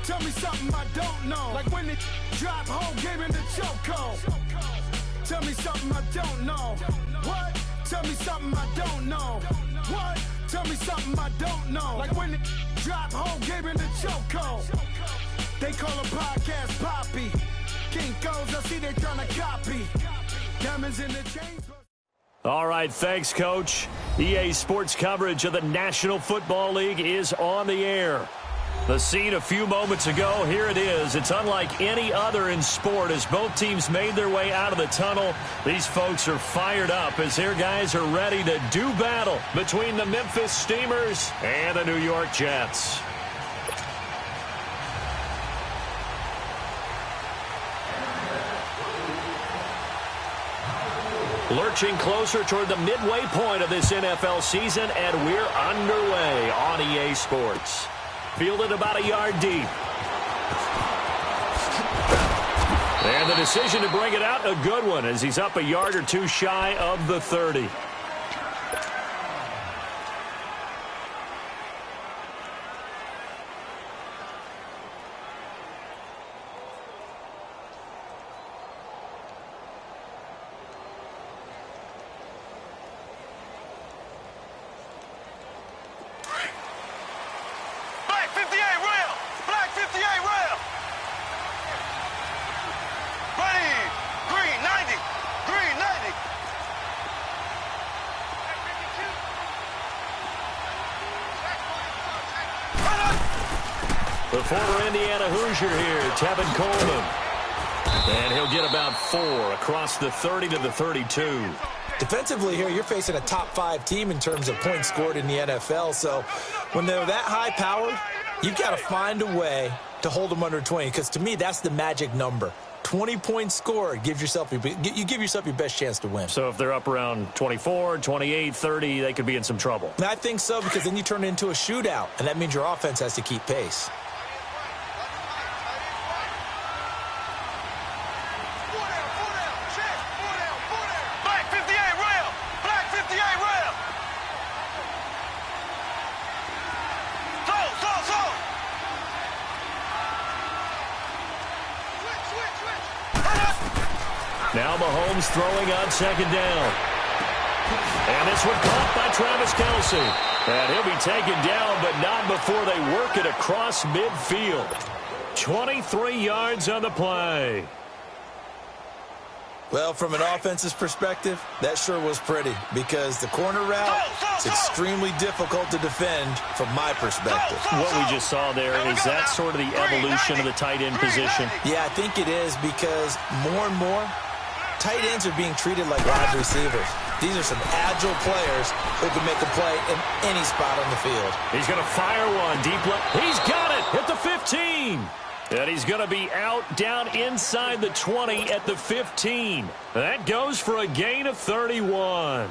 Tell me something I don't know. Like when it drop whole game in the chokehold. Tell me something I don't know. What? Tell me something I don't know. What? Tell me something I don't know. Like when it drop whole game in the chokehold. They call a podcast Poppy. Kinkos, I see they trying to copy. Diamonds in the chains. All right, thanks, Coach. EA Sports coverage of the National Football League is on the air. The scene a few moments ago, here it is. It's unlike any other in sport as both teams made their way out of the tunnel. These folks are fired up as their guys are ready to do battle between the Memphis Steamers and the New York Jets. Lurching closer toward the midway point of this NFL season, and we're underway on EA Sports. Fielded about a yard deep. And the decision to bring it out, a good one, as he's up a yard or two shy of the 30. The former Indiana Hoosier here, Tevin Coleman. And he'll get about 4 across the 30 to the 32. Defensively here, you're facing a top-5 team in terms of points scored in the NFL. So when they're that high-powered, you've got to find a way to hold them under 20. Because to me, that's the magic number. 20 points scored, you give yourself your best chance to win. So if they're up around 24, 28, 30, they could be in some trouble. And I think so, because then you turn it into a shootout, and that means your offense has to keep pace. Now Mahomes throwing on second down. And this one caught by Travis Kelce. And he'll be taken down, but not before they work it across midfield. 23 yards on the play. Well, from an offense's perspective, that sure was pretty, because the corner route is extremely difficult to defend from my perspective. What we just saw there, is that sort of the evolution of the tight end position? Yeah, I think it is, because more and more, tight ends are being treated like wide receivers. These are some agile players who can make a play in any spot on the field. He's going to fire one deep left. He's got it at the 15. And he's going to be out down inside the 20 at the 15. That goes for a gain of 31.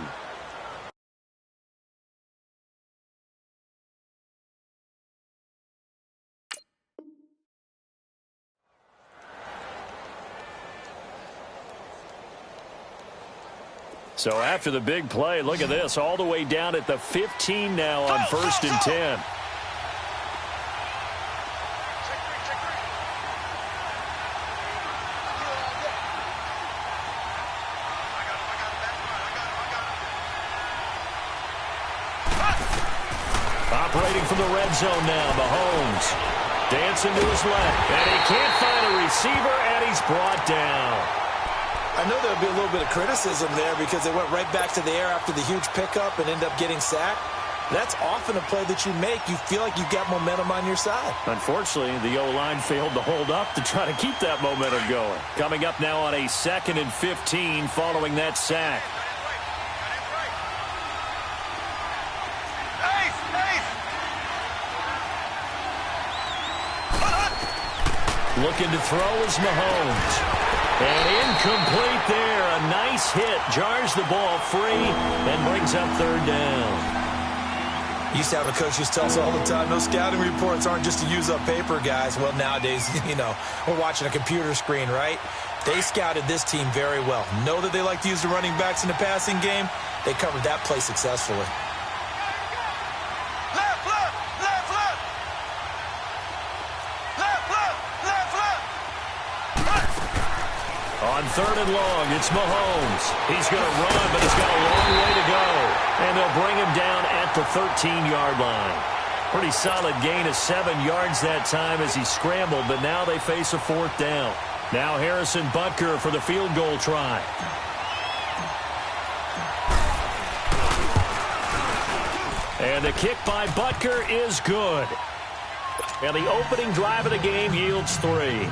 So after the big play, look at this, all the way down at the 15 now on 1st and 10. Operating from the red zone now, Mahomes. Dancing to his left, and he can't find a receiver, and he's brought down. I know there'll be a little bit of criticism there because they went right back to the air after the huge pickup and end up getting sacked. That's often a play that you make. You feel like you've got momentum on your side. Unfortunately, the O-line failed to hold up to try to keep that momentum going. Coming up now on a 2nd and 15 following that sack. Looking to throw is Mahomes. And incomplete there. A nice hit. Jars the ball free and brings up 3rd down. Used to have a coach used to tell us all the time, those scouting reports aren't just to use up paper, guys. Well, nowadays, we're watching a computer screen, right? They scouted this team very well. Know that they like to use the running backs in the passing game. They covered that play successfully. Left, left, left, left. Left, left. On 3rd and long, it's Mahomes. He's going to run, but he's got a long way to go. And they'll bring him down at the 13-yard line. Pretty solid gain of 7 yards that time as he scrambled, but now they face a 4th down. Now Harrison Butker for the field goal try. And the kick by Butker is good. And the opening drive of the game yields 3.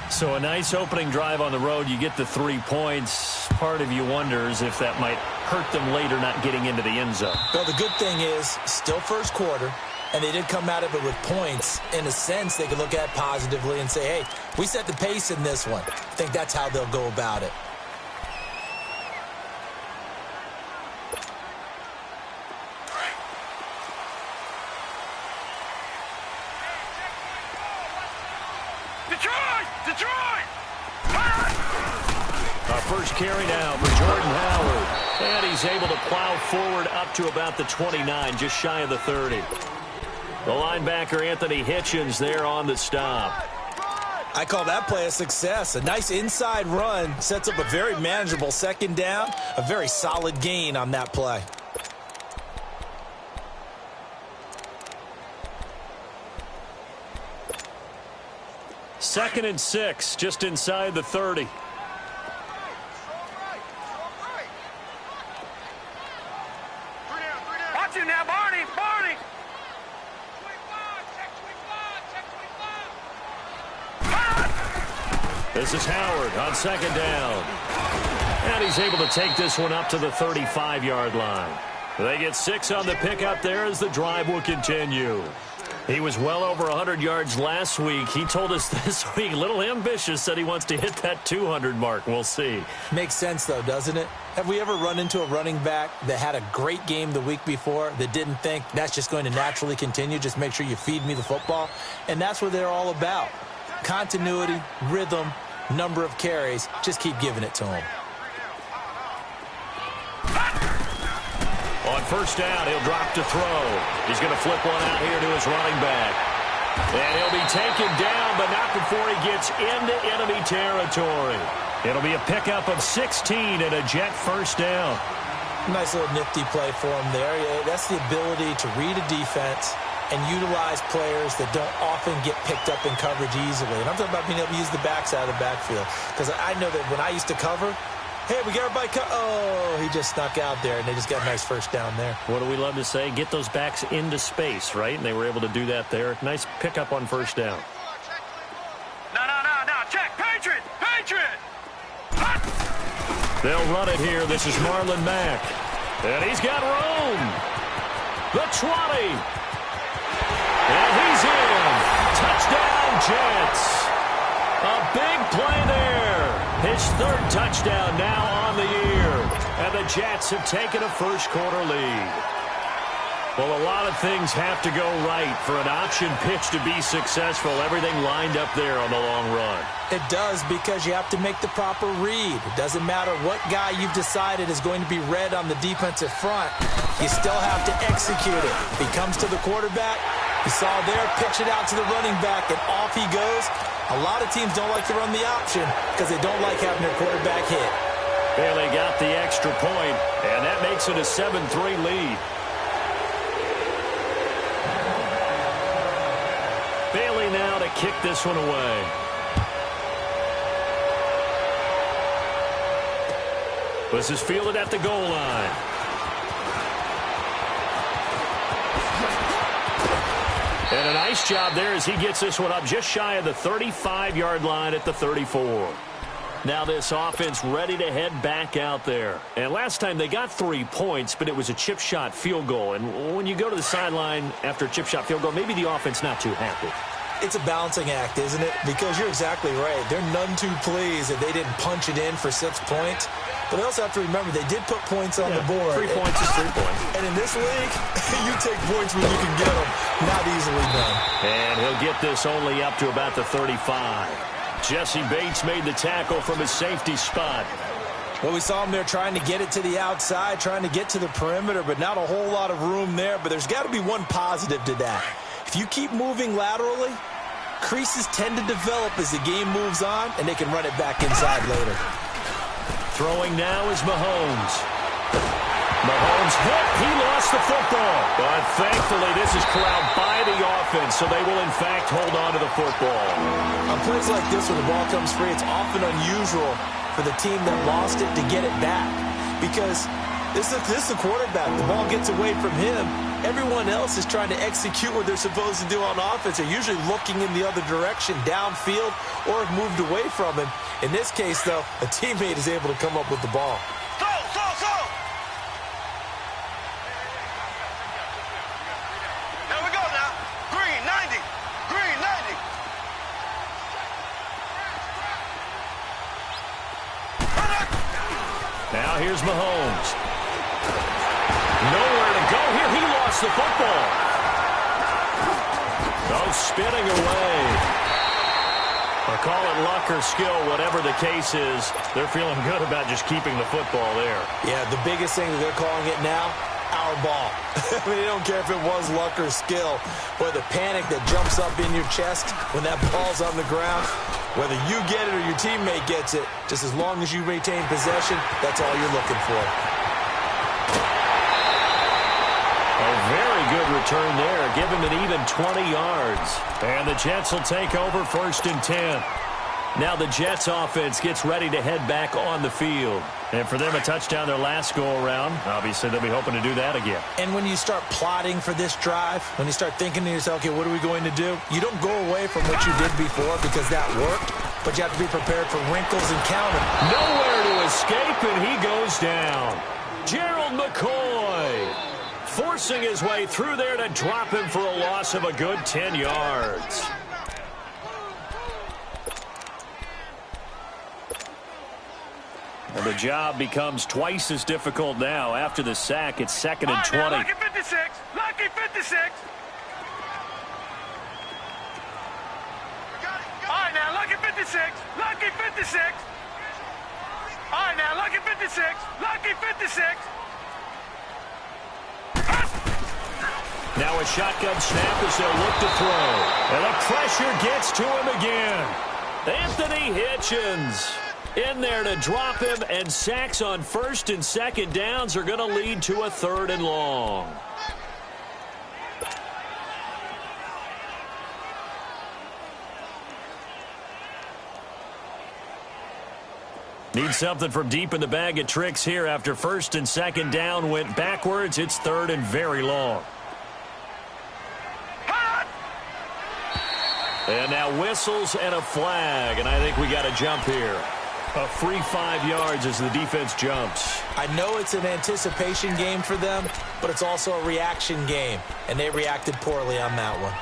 So a nice opening drive on the road. You get the 3 points. Part of you wonders if that might hurt them later not getting into the end zone. Well, the good thing is, still first quarter, and they did come out of it with points. In a sense, they can look at it positively and say, hey, we set the pace in this one. I think that's how they'll go about it. Our first carry now for Jordan Howard. And he's able to plow forward up to about the 29, just shy of the 30. The linebacker, Anthony Hitchens, there on the stop. I call that play a success. A nice inside run sets up a very manageable 2nd down. A very solid gain on that play. Second and 6, just inside the 30. Watch it now, Barney! Barney! This is Howard on 2nd down. And he's able to take this one up to the 35-yard line. They get 6 on the pickup there as the drive will continue. He was well over 100 yards last week. He told us this week, a little ambitious, said he wants to hit that 200 mark. We'll see. Makes sense, though, doesn't it? Have we ever run into a running back that had a great game the week before that didn't think that's just going to naturally continue? Just make sure you feed me the football. And that's what they're all about. Continuity, rhythm, number of carries. Just keep giving it to him. On 1st down, he'll drop to throw. He's going to flip one out here to his running back. And he'll be taken down, but not before he gets into enemy territory. It'll be a pickup of 16 and a Jet 1st down. Nice little nifty play for him there. That's the ability to read a defense and utilize players that don't often get picked up in coverage easily. And I'm talking about being able to use the backside of the backfield. Because I know that when I used to cover, hey, we got everybody oh, he just snuck out there, and they just got a nice 1st down there. What do we love to say? Get those backs into space, right? And they were able to do that there. Nice pickup on 1st down. No. Check. Patriot. They'll run it here. This is Marlon Mack. And he's got room. The 20. And he's in. Touchdown, Jets. A big play there. His 3rd touchdown now on the year. And the Jets have taken a first quarter lead. Well, a lot of things have to go right for an option pitch to be successful. Everything lined up there on the long run. It does, because you have to make the proper read. It doesn't matter what guy you've decided is going to be read on the defensive front. You still have to execute it. He comes to the quarterback. You saw there, pitch it out to the running back, and off he goes. A lot of teams don't like to run the option because they don't like having their quarterback hit. And they got the extra point, and that makes it a 7-3 lead. Bailey now to kick this one away. This is fielded at the goal line. And a nice job there as he gets this one up just shy of the 35-yard line at the 34. Now this offense ready to head back out there. And last time they got 3 points, but it was a chip shot field goal. And when you go to the sideline after a chip shot field goal, maybe the offense not too happy. It's a balancing act, isn't it? Because you're exactly right. They're none too pleased that they didn't punch it in for 6 points. But they also have to remember they did put points on the board. 3 points is 3 points. And in this league, you take points when you can get them. Not easily done. And he'll get this only up to about the 35. Jesse Bates made the tackle from his safety spot. Well, we saw him there trying to get it to the outside, trying to get to the perimeter, but not a whole lot of room there. But there's got to be one positive to that. If you keep moving laterally, creases tend to develop as the game moves on, and they can run it back inside later. Throwing now is Mahomes. Mahomes hit. He lost the football. But thankfully, this is corralled by the offense, so they will, in fact, hold on to the football. On plays like this, when the ball comes free, it's often unusual for the team that lost it to get it back. Because this is the quarterback. The ball gets away from him. Everyone else is trying to execute what they're supposed to do on offense. They're usually looking in the other direction, downfield, or have moved away from him. In this case, though, a teammate is able to come up with the ball. There we go now. Green, 90. Green, 90. Now here's Mahomes. Nowhere to go here. He lost the football. Oh, spinning away. Or call it luck or skill, whatever the case is. They're feeling good about just keeping the football there. Yeah, the biggest thing that they're calling it now, our ball. I mean, they don't care if it was luck or skill. Boy, the panic that jumps up in your chest when that ball's on the ground, whether you get it or your teammate gets it, just as long as you retain possession, that's all you're looking for. A very good return there. Give him an even 20 yards. And the Jets will take over 1st and 10. Now the Jets offense gets ready to head back on the field. And for them, a touchdown their last go-around. Obviously, they'll be hoping to do that again. And when you start plotting for this drive, when you start thinking to yourself, okay, what are we going to do? You don't go away from what you did before because that worked, but you have to be prepared for wrinkles and counter. Nowhere to escape, and he goes down. Gerald McCoy forcing his way through there to drop him for a loss of a good 10 yards. And the job becomes twice as difficult now. After the sack, it's 2nd and 20. Lucky 56. Lucky 56. All right, now, lucky 56. Lucky 56. All right, now, lucky 56. Lucky 56. Now a shotgun snap as they'll look to throw. And the pressure gets to him again. Anthony Hitchens in there to drop him, and sacks on 1st and 2nd downs are going to lead to a 3rd and long. Need something from deep in the bag of tricks here after 1st and 2nd down went backwards. It's 3rd and very long. And now whistles and a flag, and I think we got a jump here. A free 5 yards as the defense jumps. I know it's an anticipation game for them, but it's also a reaction game, and they reacted poorly on that one.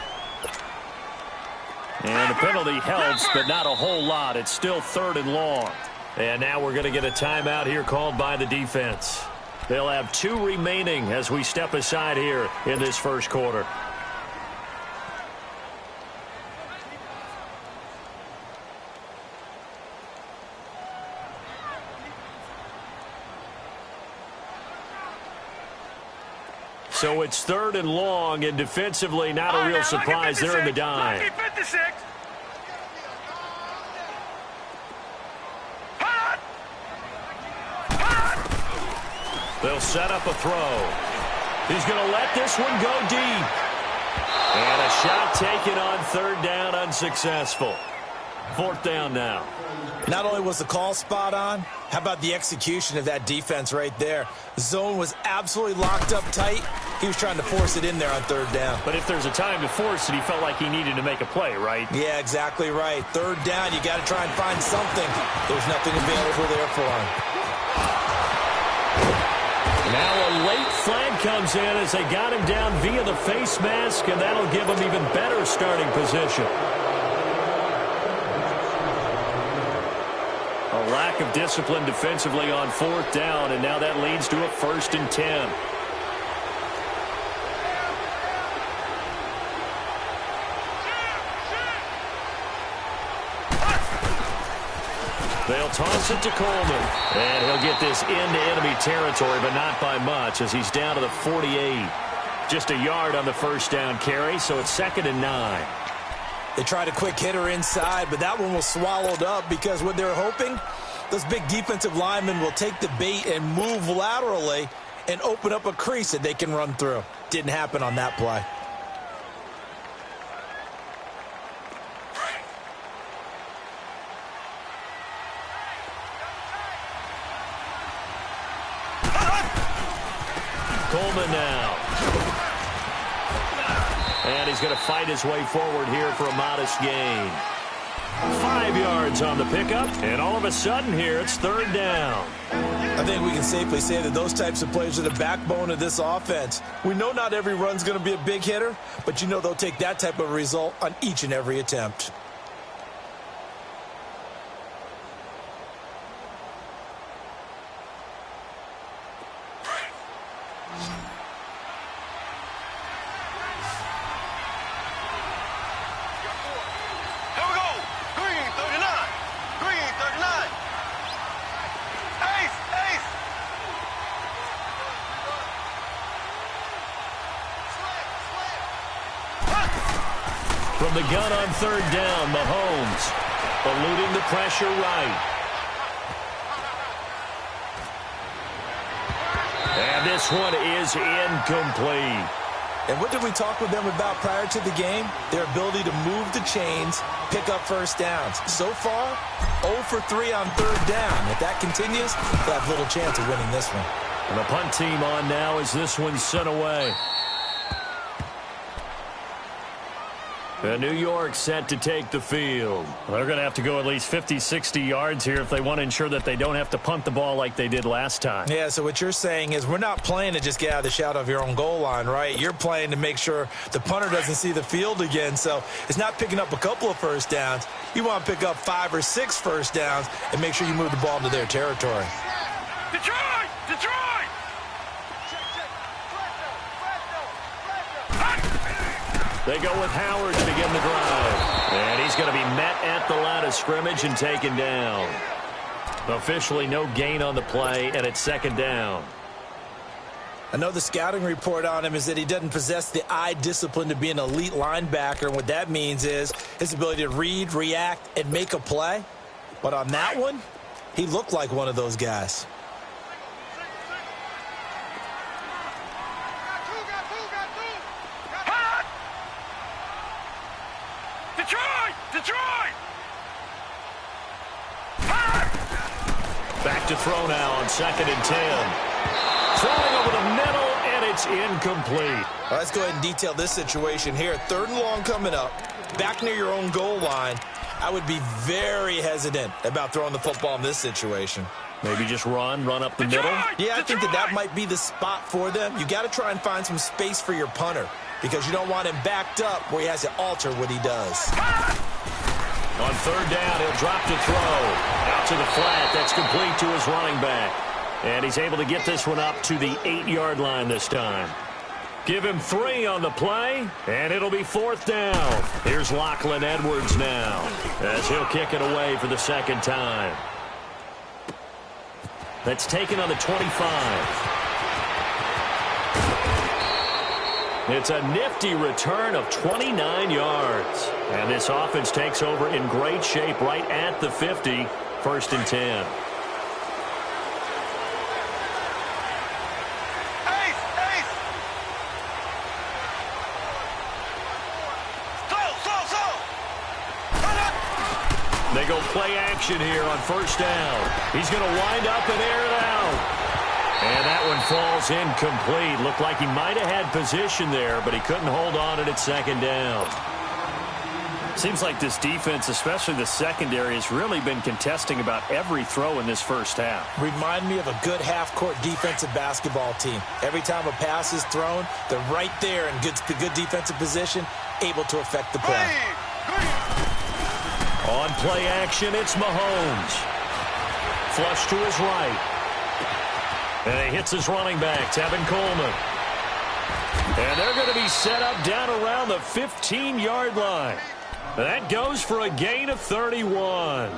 And the penalty helps, but not a whole lot. It's still 3rd and long. And now we're going to get a timeout here called by the defense. They'll have 2 remaining as we step aside here in this 1st quarter. So it's 3rd and long, and defensively, not a real surprise. They're in the dime. They'll set up a throw. He's going to let this one go deep. And a shot taken on 3rd down, unsuccessful. 4th down now. Not only was the call spot on, how about the execution of that defense right there? The zone was absolutely locked up tight. He was trying to force it in there on 3rd down. But if there's a time to force it, he felt like he needed to make a play, right? Yeah, exactly right. 3rd down, you got to try and find something. There's nothing available there for him. Now a late flag comes in as they got him down via the face mask, and that'll give him even better starting position. A lack of discipline defensively on 4th down, and now that leads to a 1st and 10. They'll toss it to Coleman. And he'll get this into enemy territory, but not by much as he's down to the 48. Just a yard on the 1st down carry, so it's 2nd and 9. They tried a quick hitter inside, but that one was swallowed up because what they're hoping, those big defensive linemen will take the bait and move laterally and open up a crease that they can run through. Didn't happen on that play. Coleman now. And he's going to fight his way forward here for a modest gain. 5 yards on the pickup, and all of a sudden here it's third down. I think we can safely say that those types of plays are the backbone of this offense. We know not every run's going to be a big hitter, but you know they'll take that type of result on each and every attempt. From the gun on third down, Mahomes eluding the pressure right. And this one is incomplete. And what did we talk with them about prior to the game? Their ability to move the chains, pick up first downs. So far, 0 for 3 on third down. If that continues, they'll have little chance of winning this one. And the punt team on now as this one's sent away. And New York set to take the field. They're going to have to go at least 50, 60 yards here if they want to ensure that they don't have to punt the ball like they did last time. Yeah, so what you're saying is we're not playing to just get out of the shadow of your own goal line, right? You're playing to make sure the punter doesn't see the field again. So it's not picking up a couple of first downs. You want to pick up 5 or 6 first downs and make sure you move the ball into their territory. Detroit! Detroit! They go with Howard to begin the drive. And he's going to be met at the line of scrimmage and taken down. Officially no gain on the play, and it's second down. I know the scouting report on him is that he doesn't possess the eye discipline to be an elite linebacker. And what that means is his ability to read, react, and make a play. But on that one, he looked like one of those guys. Detroit! Back to throw now on 2nd and 10. Throwing over the middle, and it's incomplete. Let's go ahead and detail this situation here. 3rd and long coming up, back near your own goal line. I would be very hesitant about throwing the football in this situation. Maybe just run up the middle? Yeah, I think that might be the spot for them. You got to try and find some space for your punter because you don't want him backed up where he has to alter what he does. On 3rd down, he'll drop to throw. Out to the flat. That's complete to his running back. And he's able to get this one up to the 8-yard line this time. Give him 3 on the play, and it'll be 4th down. Here's Lachlan Edwards now as he'll kick it away for the second time. That's taken on the 25. It's a nifty return of 29 yards. And this offense takes over in great shape right at the 50, 1st and 10. They go play action here on 1st down. He's going to wind up and air it out. And that one falls incomplete. Looked like he might have had position there, but he couldn't hold on it at 2nd down. Seems like this defense, especially the secondary, has really been contesting about every throw in this first half. Remind me of a good half-court defensive basketball team. Every time a pass is thrown, they're right there in good defensive position, able to affect the play. On play action, it's Mahomes. Flush to his right. And he hits his running back, Tevin Coleman. And they're going to be set up down around the 15-yard line. That goes for a gain of 31.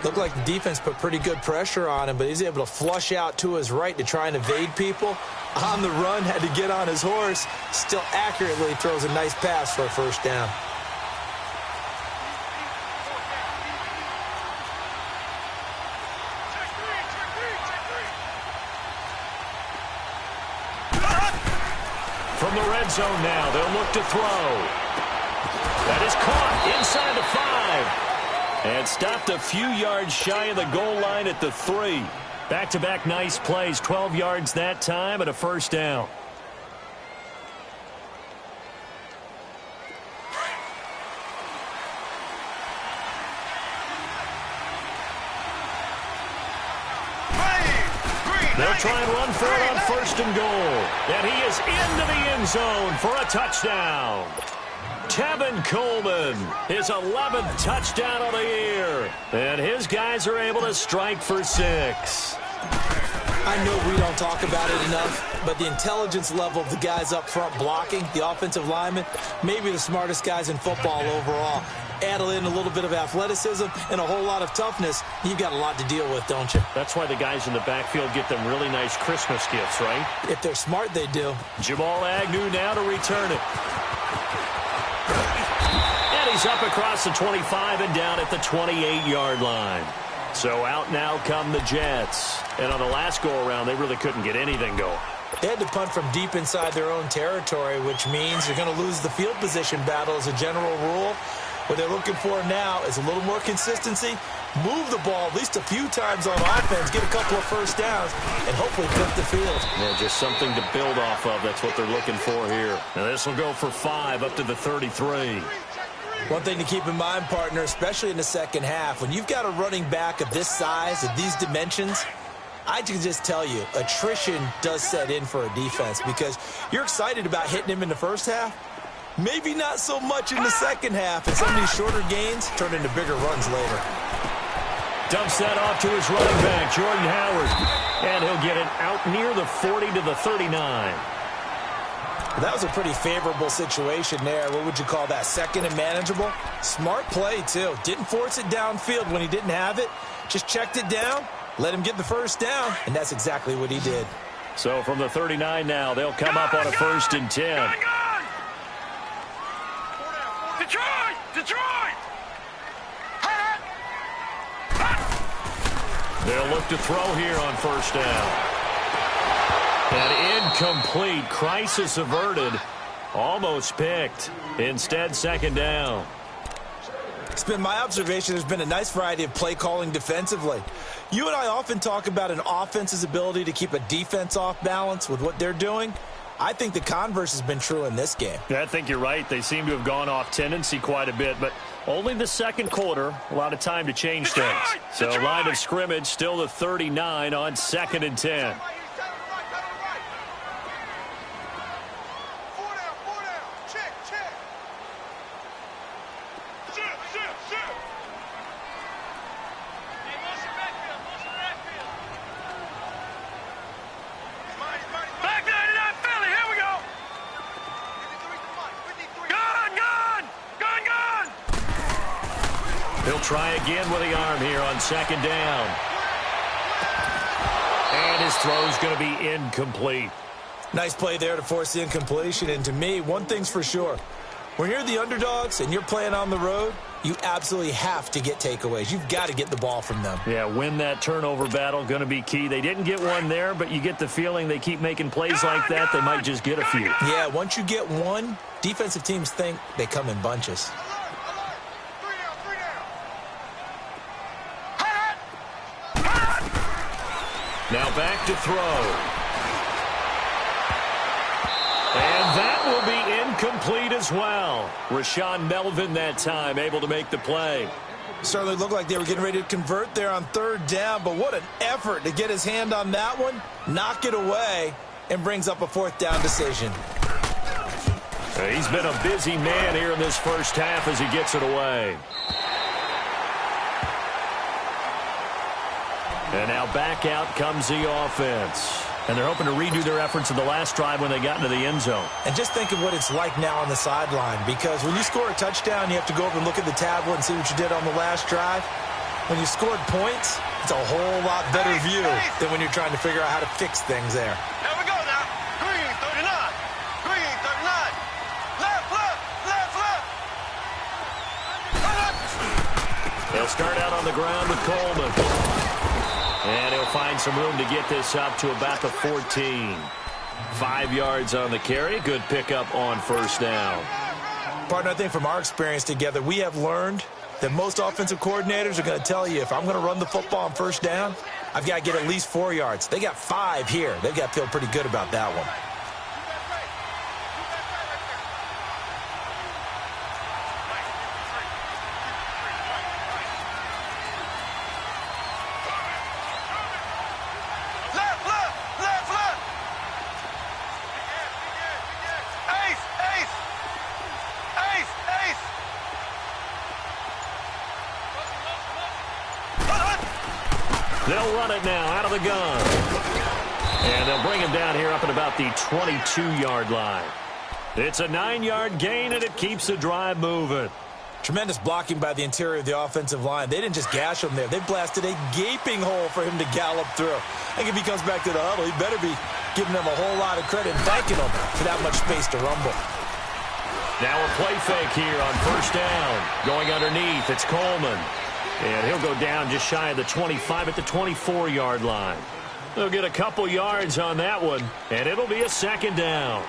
Looked like the defense put pretty good pressure on him, but he's able to flush out to his right to try and evade people. On the run, had to get on his horse. Still accurately throws a nice pass for a 1st down. from the red zone now. They'll look to throw. That is caught inside the 5. And stopped a few yards shy of the goal line at the 3. Back-to-back nice plays. 12 yards that time and a first down. They'll try and run for it on first and goal. And he is into the end zone for a touchdown. Tevin Coleman, his 11th touchdown of the year. And his guys are able to strike for 6. I know we don't talk about it enough, but the intelligence level of the guys up front blocking, the offensive linemen, maybe the smartest guys in football overall. Add in a little bit of athleticism and a whole lot of toughness, you've got a lot to deal with, don't you? That's why the guys in the backfield get them really nice Christmas gifts, right? If they're smart, they do. Jamal Agnew now to return it. And he's up across the 25 and down at the 28-yard line. So out now come the Jets. And on the last go-around, they really couldn't get anything going. They had to punt from deep inside their own territory, which means you're going to lose the field position battle as a general rule. What they're looking for now is a little more consistency, move the ball at least a few times on offense, get a couple of first downs, and hopefully flip the field. Yeah, just something to build off of. That's what they're looking for here. Now this will go for 5 up to the 33. One thing to keep in mind, partner, especially in the second half, when you've got a running back of this size, of these dimensions, I can just tell you, attrition does set in for a defense because you're excited about hitting him in the first half. Maybe not so much in the second half, and some of these shorter gains turn into bigger runs later. Dumps that off to his running back, Jordan Howard. And he'll get it out near the 40 to the 39. That was a pretty favorable situation there. What would you call that? Second and manageable? Smart play, too. Didn't force it downfield when he didn't have it. Just checked it down, let him get the first down, and that's exactly what he did. So from the 39 now, they'll come up on a first and 10. Detroit! They'll look to throw here on first down. And incomplete. Crisis averted. Almost picked. Instead, second down. It's been my observation there's been a nice variety of play calling defensively. You and I often talk about an offense's ability to keep a defense off balance with what they're doing. I think the converse has been true in this game. Yeah, I think you're right. They seem to have gone off tendency quite a bit, but only the second quarter, a lot of time to change things. So line of scrimmage, still the 39 on second and 10. He'll try again with the arm here on second down. And his throw's going to be incomplete. Nice play there to force the incompletion. And to me, one thing's for sure. When you're the underdogs and you're playing on the road, you absolutely have to get takeaways. You've got to get the ball from them. Yeah, win that turnover battle, going to be key. They didn't get one there, but you get the feeling they keep making plays like that, they might just get a few. Yeah, once you get one, defensive teams think they come in bunches. Now back to throw. And that will be incomplete as well. Rashawn Melvin that time able to make the play. Certainly looked like they were getting ready to convert there on third down, but what an effort to get his hand on that one, knock it away, and brings up a fourth down decision. He's been a busy man here in this first half as he gets it away. And now back out comes the offense. And they're hoping to redo their efforts in the last drive when they got into the end zone. And just think of what it's like now on the sideline, because when you score a touchdown, you have to go over and look at the tablet and see what you did on the last drive. When you scored points, it's a whole lot better view than when you're trying to figure out how to fix things there. Here we go now. Green 39. Green 39. Left. They'll start out on the ground with Coleman. And he'll find some room to get this up to about the 14. 5 yards on the carry. Good pickup on first down. Partner, I think from our experience together, we have learned that most offensive coordinators are going to tell you, if I'm going to run the football on first down, I've got to get at least 4 yards. They got 5 here. They've got to feel pretty good about that one. They'll run it now out of the gun. And they'll bring him down here up at about the 22-yard line. It's a 9-yard gain, and it keeps the drive moving. Tremendous blocking by the interior of the offensive line. They didn't just gash him there. They blasted a gaping hole for him to gallop through. I think if he comes back to the huddle, he better be giving them a whole lot of credit and thanking them for that much space to rumble. Now a play fake here on first down. Going underneath, it's Coleman. And he'll go down just shy of the 25 at the 24-yard line. They'll get a couple yards on that one, and it'll be a second down.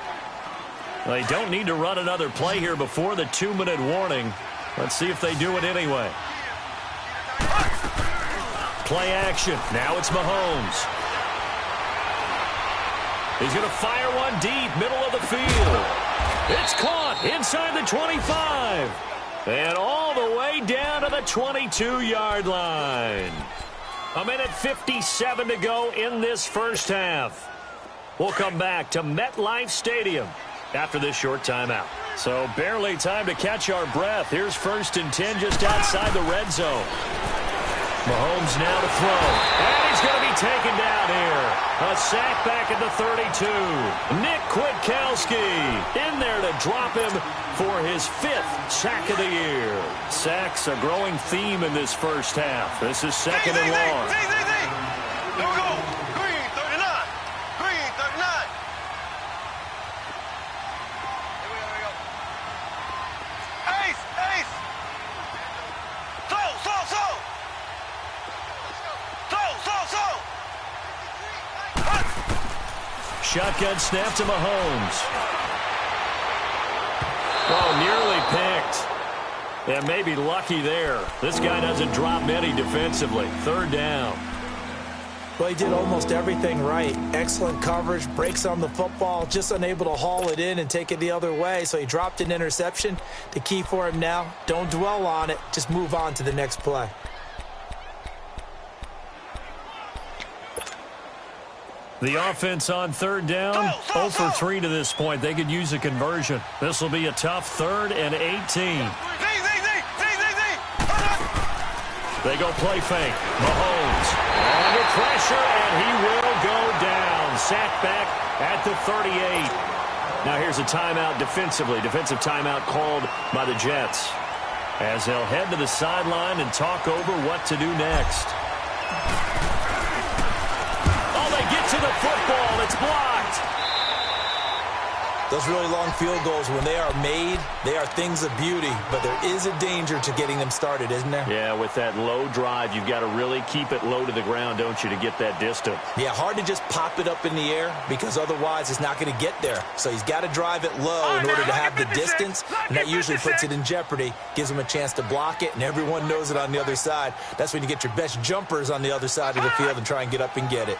They don't need to run another play here before the 2-minute warning. Let's see if they do it anyway. Play action. Now it's Mahomes. He's going to fire one deep, middle of the field. It's caught inside the 25. And all the way down to the 22-yard line. 1:57 to go in this first half. We'll come back to MetLife Stadium after this short timeout. So barely time to catch our breath. Here's 1st and 10 just outside the red zone. Mahomes now to throw. And he's going to be taken down here. A sack back at the 32. Nick Kwiatkowski in there to drop him for his 5th sack of the year. Sacks a growing theme in this first half. This is second and long. Here we go. Green 39. Green 39. Here we go. Ace, ace. Slow, slow, slow. Slow, slow, slow. Shotgun snap to Mahomes. Oh, nearly picked. And maybe lucky there. This guy doesn't drop many defensively. 3rd down. Well, he did almost everything right. Excellent coverage, breaks on the football, just unable to haul it in and take it the other way. So he dropped an interception. The key for him now, don't dwell on it. Just move on to the next play. The offense on 3rd down, 0 for 3 to this point. They could use a conversion. This will be a tough 3rd and 18. They go play fake. Mahomes under pressure, and he will go down. Sacked back at the 38. Now here's a timeout defensively. Defensive timeout called by the Jets, as they'll head to the sideline and talk over what to do next. To the football, it's blocked. Those really long field goals, when they are made, they are things of beauty, but there is a danger to getting them started, isn't there? Yeah, with that low drive, you've got to really keep it low to the ground, don't you, to get that distance. Yeah, hard to just pop it up in the air because otherwise it's not going to get there. So he's got to drive it low in order to have the distance, and that usually puts it in jeopardy, gives him a chance to block it, and everyone knows it on the other side. That's when you get your best jumpers on the other side of the field and try and get up and get it.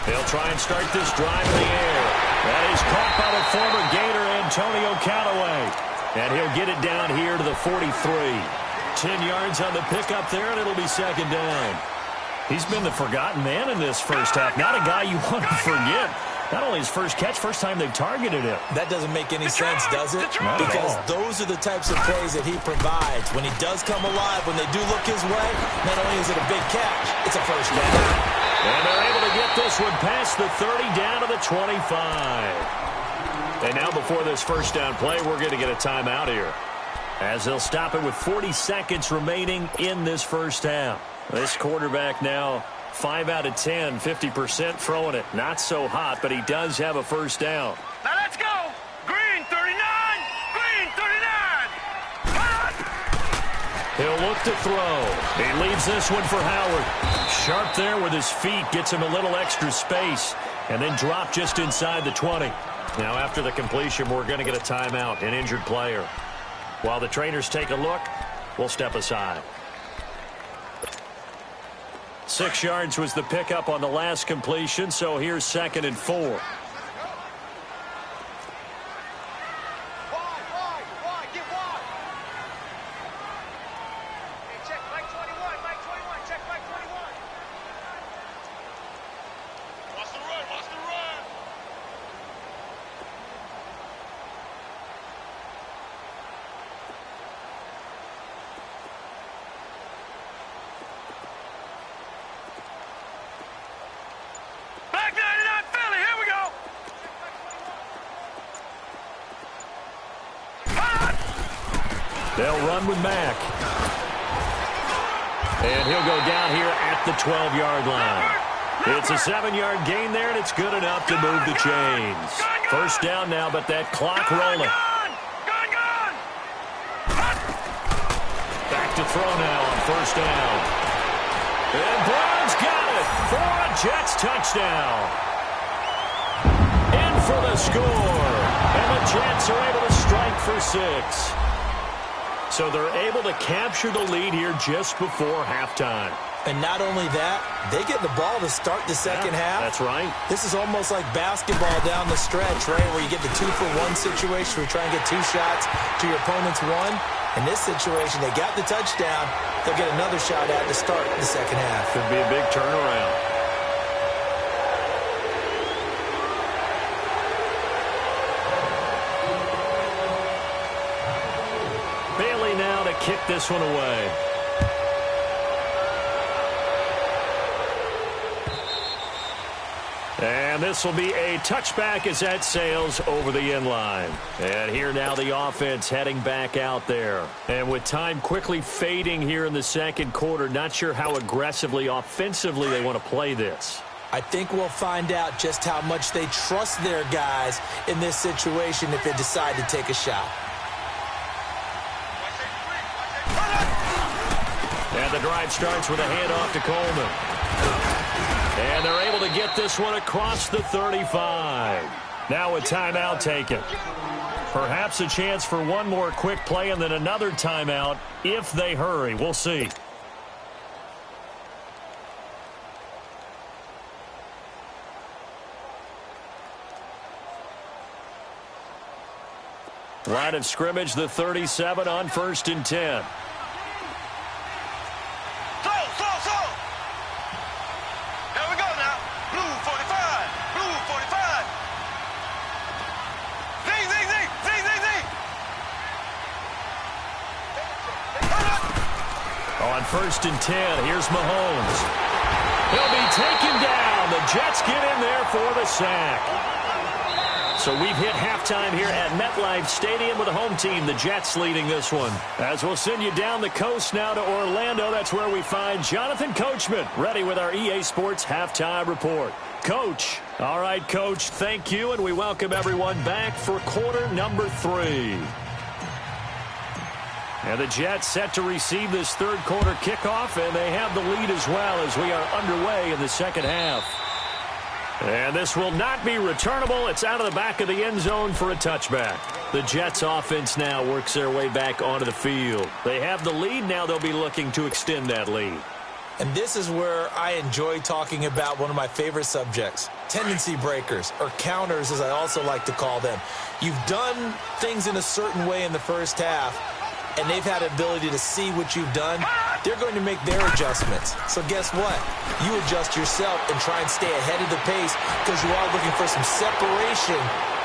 They'll try and start this drive in the air. That is caught by the former Gator Antonio Callaway. And he'll get it down here to the 43. 10 yards on the pickup there, and it'll be second down. He's been the forgotten man in this first half. Not a guy you want to forget. Not only his first catch, first time they've targeted him. That doesn't make any sense, does it? Not because at all. Those are the types of plays that he provides. When he does come alive, when they do look his way, not only is it a big catch, it's a first down. And they're able to get this one past the 30 down to the 25. And now before this first down play, we're going to get a timeout here, as they'll stop it with 40 seconds remaining in this first half. This quarterback now 5 out of 10, 50% throwing it. Not so hot, but he does have a first down. Now let's go. Green 39. Green 39. He'll look to throw. He leaves this one for Howard. Sharp there with his feet. Gets him a little extra space. And then drop just inside the 20. Now after the completion, we're going to get a timeout, an injured player. While the trainers take a look, we'll step aside. 6 yards was the pickup on the last completion, so here's 2nd and 4. They'll run with Mack. And he'll go down here at the 12-yard line. It's a 7-yard gain there, and it's good enough to move the chains. First down now, but that clock rolling. Back to throw now on first down. And Brown's got it for a Jets touchdown. In for the score. And the Jets are able to strike for 6. So they're able to capture the lead here just before halftime. And not only that, they get the ball to start the second half. That's right. This is almost like basketball down the stretch, right, where you get the 2-for-1 situation where you try and get 2 shots to your opponent's 1. In this situation, they got the touchdown. They'll get another shot at to start the second half. Could be a big turnaround. Now to kick this one away. And this will be a touchback as that sails over the end line. And here now the offense heading back out there. And with time quickly fading here in the second quarter, not sure how aggressively, offensively they want to play this. I think we'll find out just how much they trust their guys in this situation if they decide to take a shot. And the drive starts with a handoff to Coleman. And they're able to get this one across the 35. Now a timeout taken. Perhaps a chance for one more quick play and then another timeout if they hurry. We'll see. Line of scrimmage, the 37 on 1st and 10. On 1st and 10, here's Mahomes. He'll be taken down. The Jets get in there for the sack. So we've hit halftime here at MetLife Stadium with the home team, the Jets, leading this one. As we'll send you down the coast now to Orlando, that's where we find Jonathan Coachman, ready with our EA Sports Halftime Report. Coach. All right, Coach, thank you, and we welcome everyone back for quarter number 3. And the Jets set to receive this third quarter kickoff, and they have the lead as well as we are underway in the second half. And this will not be returnable. It's out of the back of the end zone for a touchback. The Jets offense now works their way back onto the field. They have the lead. Now they'll be looking to extend that lead. And this is where I enjoy talking about one of my favorite subjects, tendency breakers, or counters as I also like to call them. You've done things in a certain way in the first half, and they've had the ability to see what you've done. They're going to make their adjustments. So guess what? You adjust yourself and try and stay ahead of the pace because you are looking for some separation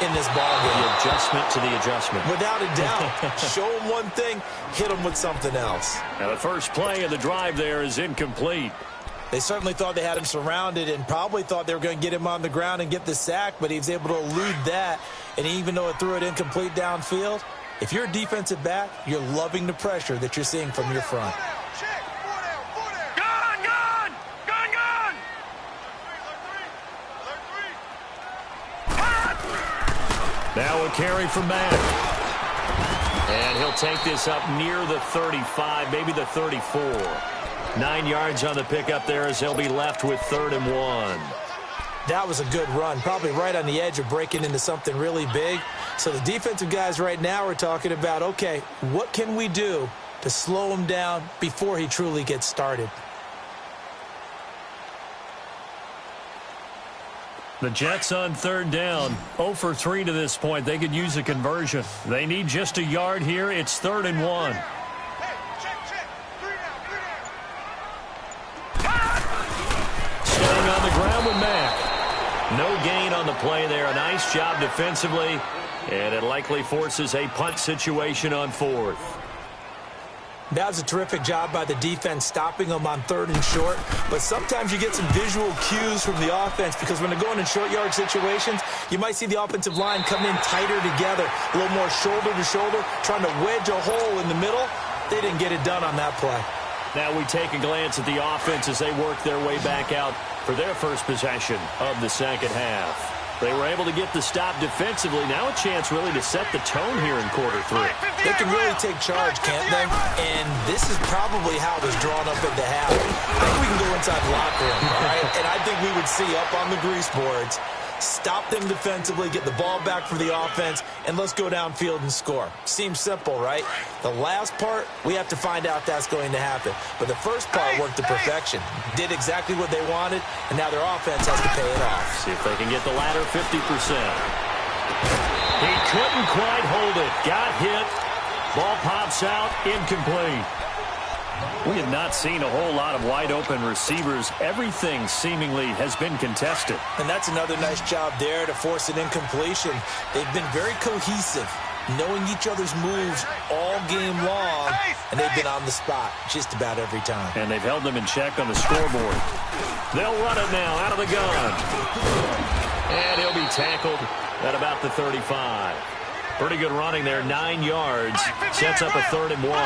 in this ballgame. The adjustment to the adjustment. Without a doubt. Show them one thing, hit them with something else. Now the first play of the drive there is incomplete. They certainly thought they had him surrounded and probably thought they were going to get him on the ground and get the sack, but he was able to elude that. And even though it threw it incomplete downfield, if you're a defensive back, you're loving the pressure that you're seeing from your front. Now a carry from Mack. And he'll take this up near the 35, maybe the 34. 9 yards on the pickup there as they'll be left with 3rd and 1. That was a good run, probably right on the edge of breaking into something really big. So the defensive guys right now are talking about, okay, what can we do to slow him down before he truly gets started? The Jets on 3rd down, 0 for 3 to this point. They could use a conversion. They need just a yard here. It's 3rd and 1. Staying on the ground with Mack. No gain on the play there. A nice job defensively, and it likely forces a punt situation on 4th. That was a terrific job by the defense stopping them on 3rd and short. But sometimes you get some visual cues from the offense because when they're going in short yard situations, you might see the offensive line come in tighter together, a little more shoulder to shoulder, trying to wedge a hole in the middle. They didn't get it done on that play. Now we take a glance at the offense as they work their way back out for their first possession of the second half. They were able to get the stop defensively. Now a chance really to set the tone here in quarter 3. They can really take charge, can't they? And this is probably how it was drawn up at the half. I think we can go inside the locker room, all right? And I think we would see up on the grease boards, stop them defensively, get the ball back for the offense, and let's go downfield and score. Seems simple, right? The last part, we have to find out that's going to happen. But the first part worked to perfection. Did exactly what they wanted, and now their offense has to pay it off. See if they can get the latter 50%. He couldn't quite hold it. Got hit. Ball pops out. Incomplete. We have not seen a whole lot of wide-open receivers. Everything seemingly has been contested. And that's another nice job there to force an incompletion. They've been very cohesive, knowing each other's moves all game long, and they've been on the spot just about every time. And they've held them in check on the scoreboard. They'll run it now out of the gun. And he'll be tackled at about the 35. Pretty good running there, 9 yards. Sets up a 3rd and 1.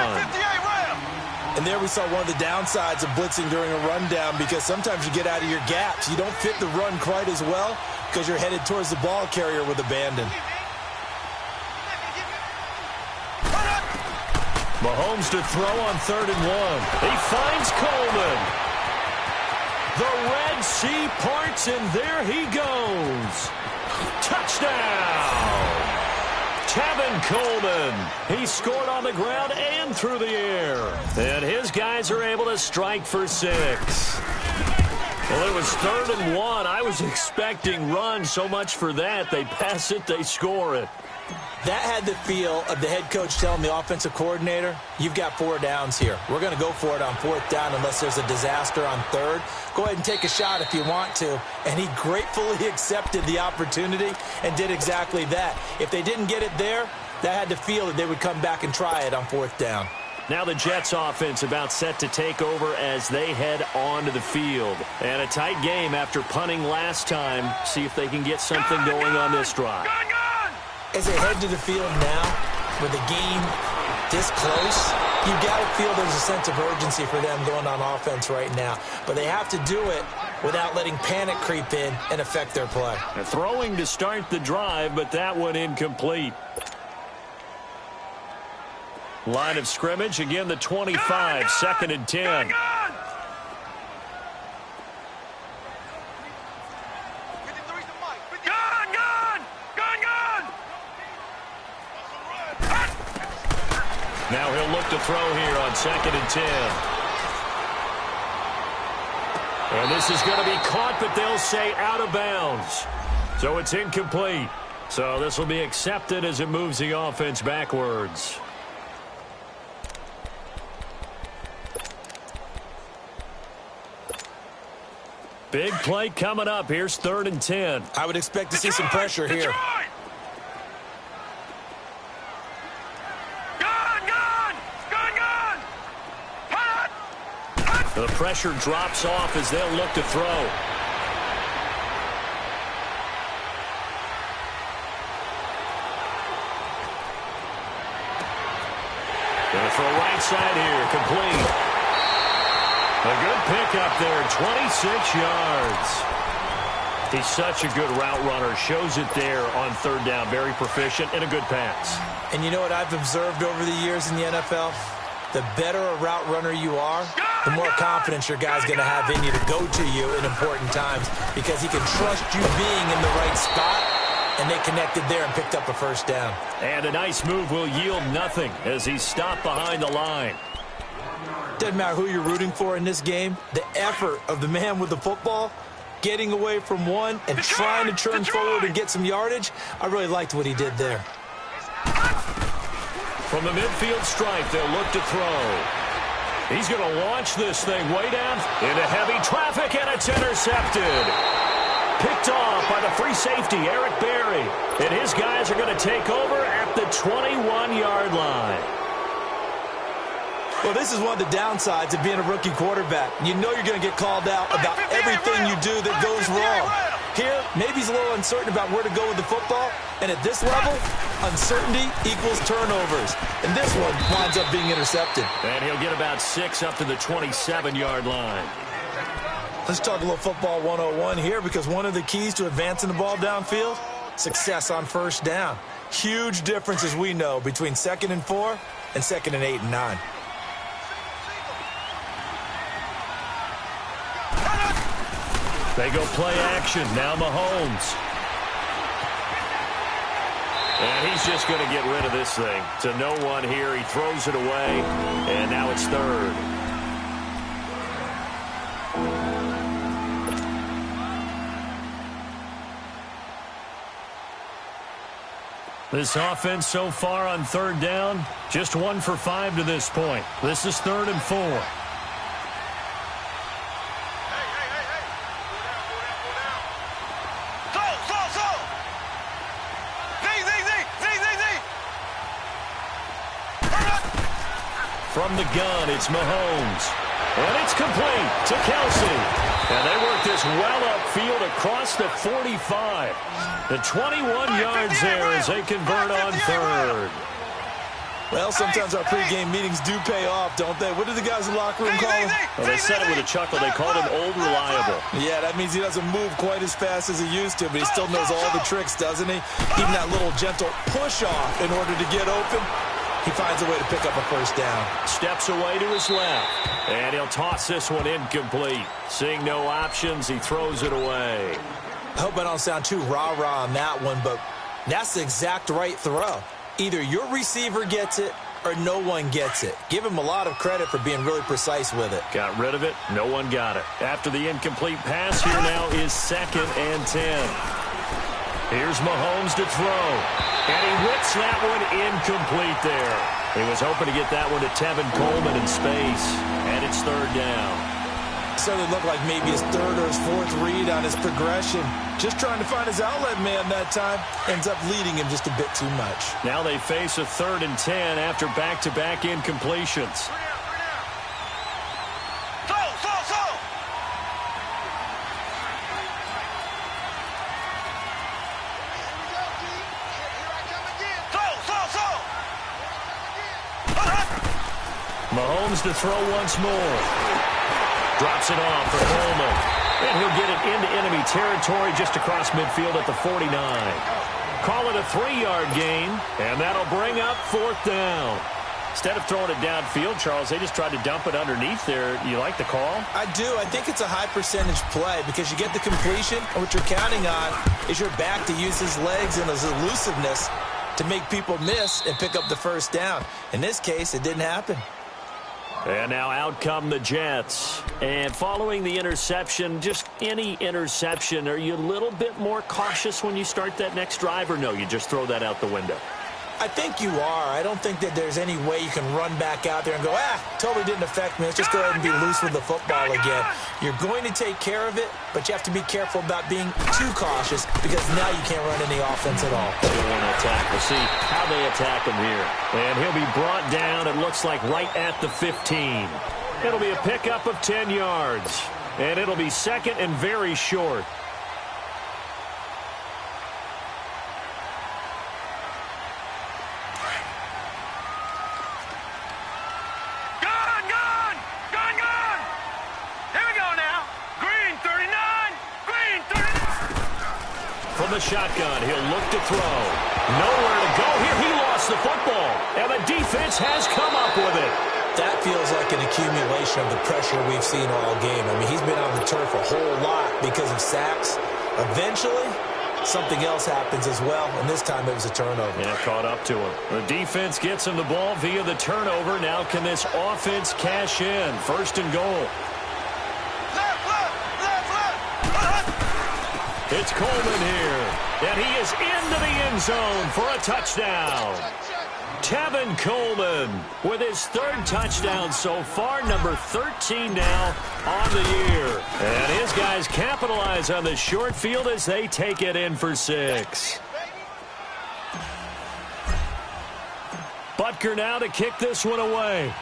And there we saw one of the downsides of blitzing during a rundown because sometimes you get out of your gaps. You don't fit the run quite as well because you're headed towards the ball carrier with abandon. Mahomes to throw on 3rd and 1. He finds Coleman. The Red Sea parts, and there he goes. Touchdown! Tevin Coleman. He scored on the ground and through the air. And his guys are able to strike for 6. Well, it was 3rd and 1. I was expecting run, so much for that. They pass it, they score it. That had the feel of the head coach telling the offensive coordinator, you've got 4 downs here. We're going to go for it on 4th down unless there's a disaster on 3rd. Go ahead and take a shot if you want to. And he gratefully accepted the opportunity and did exactly that. If they didn't get it there, that had the feel that they would come back and try it on 4th down. Now the Jets offense about set to take over as they head onto the field. And a tight game after punting last time. See if they can get something going on this drive. As they head to the field now, with the game this close, you got to feel there's a sense of urgency for them going on offense right now. But they have to do it without letting panic creep in and affect their play. They're throwing to start the drive, but that one incomplete. Line of scrimmage, again the 25, 2nd and 10. Now he'll look to throw here on 2nd and 10. And this is going to be caught, but they'll say out of bounds. So it's incomplete. So this will be accepted as it moves the offense backwards. Big play coming up. Here's 3rd and 10. I would expect to see some pressure here. The pressure drops off as they'll look to throw. Going to throw right side here, complete. A good pickup there, 26 yards. He's such a good route runner. Shows it there on 3rd down. Very proficient and a good pass. And you know what I've observed over the years in the NFL? The better a route runner you are, the more confidence your guy's going to have in you to go to you in important times because he can trust you being in the right spot, and they connected there and picked up a first down. And a nice move will yield nothing as he's stopped behind the line. Doesn't matter who you're rooting for in this game, the effort of the man with the football, getting away from one and trying to turn forward and get some yardage, I really liked what he did there. From the midfield stripe, they'll look to throw. He's going to launch this thing way down into heavy traffic, and it's intercepted. Picked off by the free safety, Eric Berry. And his guys are going to take over at the 21-yard line. Well, this is one of the downsides of being a rookie quarterback. You know you're going to get called out about everything you do that goes wrong. Here, maybe he's a little uncertain about where to go with the football. And at this level, uncertainty equals turnovers. And this one winds up being intercepted. And he'll get about 6 up to the 27-yard line. Let's talk a little football 101 here, because one of the keys to advancing the ball downfield, success on first down. Huge difference, as we know, between 2nd and 4 and 2nd and 8 and 9. They go play action. Now Mahomes. And he's just going to get rid of this thing. To no one here. He throws it away. And now it's 3rd. This offense so far on 3rd down, just 1 for 5 to this point. This is 3rd and 4. From the gun, it's Mahomes. And it's complete to Kelsey. And they work this well upfield across the 45. The 21 yards there as they convert on 3rd. Well, sometimes our pregame meetings do pay off, don't they? What do the guys in the locker room call him? Well, they said it with a chuckle. They called him Old Reliable. Yeah, that means he doesn't move quite as fast as he used to, but he still knows all the tricks, doesn't he? Even that little gentle push-off in order to get open. He finds a way to pick up a first down. Steps away to his left. And he'll toss this one incomplete. Seeing no options, he throws it away. I hope I don't sound too rah-rah on that one, but that's the exact right throw. Either your receiver gets it or no one gets it. Give him a lot of credit for being really precise with it. Got rid of it. No one got it. After the incomplete pass, here now is 2nd and 10. Here's Mahomes to throw. And he whips that one incomplete there. He was hoping to get that one to Tevin Coleman in space. And it's 3rd down. So it looked like maybe his 3rd or his 4th read on his progression. Just trying to find his outlet man that time. Ends up leading him just a bit too much. Now they face a 3rd and 10 after back-to-back incompletions. Mahomes to throw once more. Drops it off for Coleman. And he'll get it into enemy territory just across midfield at the 49. Call it a 3-yard gain, and that'll bring up 4th down. Instead of throwing it downfield, Charles, they just tried to dump it underneath there. You like the call? I do. I think it's a high percentage play because you get the completion, and what you're counting on is your back to use his legs and his elusiveness to make people miss and pick up the first down. In this case, it didn't happen. And now out come the Jets. And following the interception, just any interception, are you a little bit more cautious when you start that next drive, or no, you just throw that out the window? I think you are. I don't think that there's any way you can run back out there and go, totally didn't affect me. Let's just go ahead and be loose with the football again. You're going to take care of it, but you have to be careful about being too cautious because now you can't run any offense at all. They want to attack. We'll see how they attack him here. And he'll be brought down, it looks like, right at the 15. It'll be a pickup of 10 yards. And it'll be 2nd and very short. From the shotgun, he'll look to throw. Nowhere to go here. He lost lost the football, and the defense has come up with it. That feels like an accumulation of the pressure we've seen all game. I mean, he's been on the turf a whole lot because of sacks. Eventually, something else happens as well, and this time it was a turnover. Yeah, caught up to him. The defense gets him the ball via the turnover. Now can this offense cash in? First and goal. It's Coleman here, and he is into the end zone for a touchdown. Tevin Coleman with his third touchdown so far, number 13 now on the year. And his guys capitalize on the short field as they take it in for 6. Butker now to kick this one away.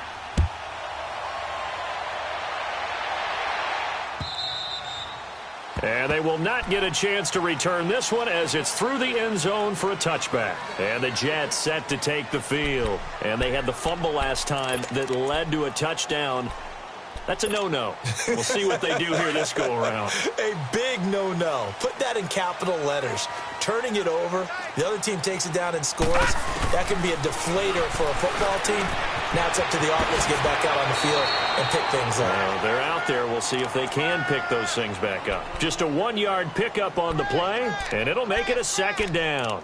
And they will not get a chance to return this one as it's through the end zone for a touchback. And the Jets set to take the field. And they had the fumble last time that led to a touchdown. That's a no-no. We'll see what they do here this go-around. A big no-no. Put that in capital letters. Turning it over, the other team takes it down and scores. That can be a deflator for a football team. Now it's up to the offense to get back out on the field and pick things up. Well, they're out there. We'll see if they can pick those things back up. Just a 1-yard pickup on the play, and it'll make it a second down.